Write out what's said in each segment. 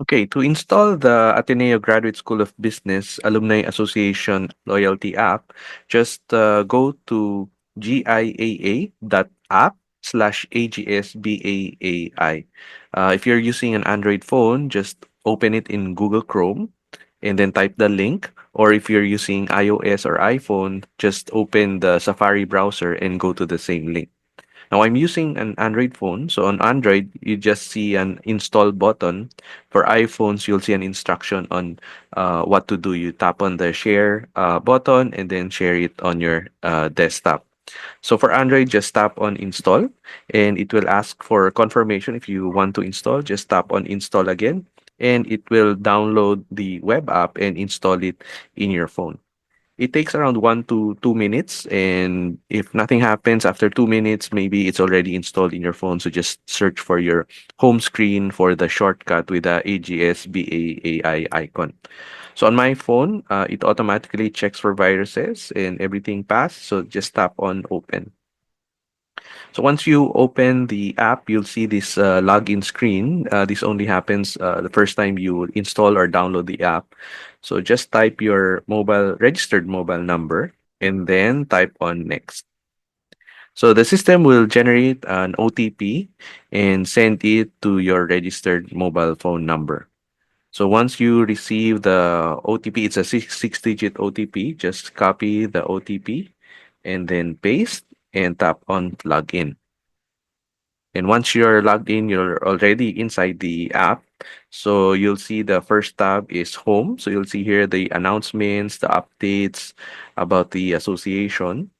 Okay, to install the Ateneo Graduate School of Business Alumni Association Loyalty app, just go to giaa.app/AGSBAAI. If you're using an Android phone, just open it in Google Chrome and then type the link. Or if you're using iOS or iPhone, just open the Safari browser and go to the same link. Now I'm using an Android phone. So on Android, you just see an install button. For iPhones, you'll see an instruction on what to do. You tap on the share button and then share it on your desktop. So for Android, just tap on install and it will ask for confirmation. If you want to install, just tap on install again and it will download the web app and install it in your phone. It takes around 1 to 2 minutes, and if nothing happens after 2 minutes, maybe it's already installed in your phone. So just search for your home screen for the shortcut with the AGSBAAI icon. So on my phone, it automatically checks for viruses and everything passed. So just tap on open. So once you open the app, you'll see this login screen. This only happens the first time you install or download the app. So just type your registered mobile number and then type on next. So the system will generate an OTP and send it to your registered mobile phone number. So once you receive the OTP, it's a six-digit OTP. Just copy the OTP and then paste and tap on login. And once you're logged in, you're already inside the app. So you'll see the first tab is home. So you'll see here the announcements, the updates about the association.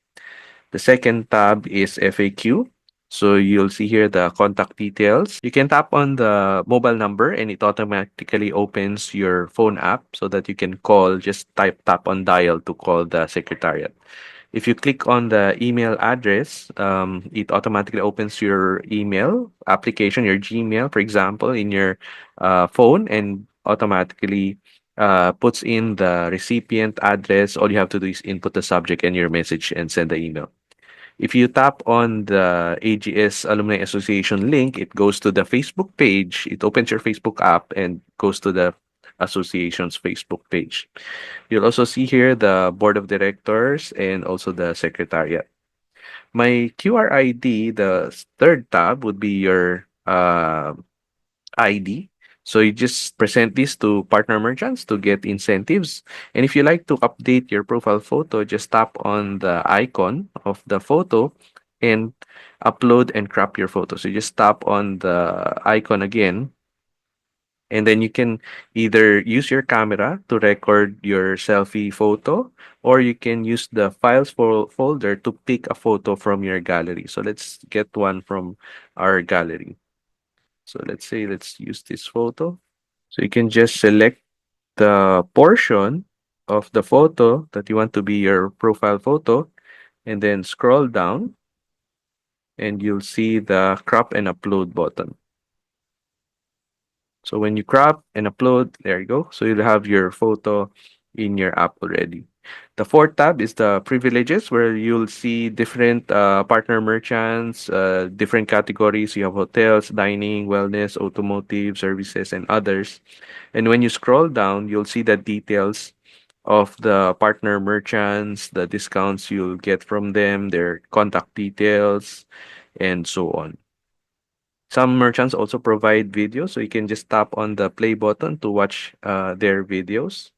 The second tab is FAQ. So you'll see here the contact details. You can tap on the mobile number and it automatically opens your phone app so that you can call, just tap on dial to call the secretariat. If you click on the email address, it automatically opens your email application, your Gmail, for example, in your phone and automatically puts in the recipient address. All you have to do is input the subject and your message and send the email. If you tap on the AGS Alumni Association link, it goes to the Facebook page. It opens your Facebook app and goes to the association's Facebook page. You'll also see here the board of directors and also the secretariat. My QR ID, the third tab, would be your ID. So you just present this to partner merchants to get incentives. And if you like to update your profile photo, just tap on the icon of the photo and upload and crop your photo. So you just tap on the icon again, and then you can either use your camera to record your selfie photo, or you can use the files folder to pick a photo from your gallery. So let's get one from our gallery. So let's use this photo. So you can just select the portion of the photo that you want to be your profile photo and then scroll down and you'll see the crop and upload button. So when you crop and upload, there you go. So you'll have your photo in your app already. The fourth tab is the privileges, where you'll see different partner merchants, different categories. You have hotels, dining, wellness, automotive, services, and others. And when you scroll down, you'll see the details of the partner merchants, the discounts you'll get from them, their contact details, and so on. Some merchants also provide videos, so you can just tap on the play button to watch their videos.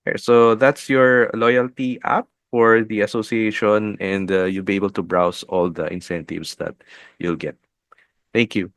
Okay, so that's your loyalty app for the association, and you'll be able to browse all the incentives that you'll get. Thank you.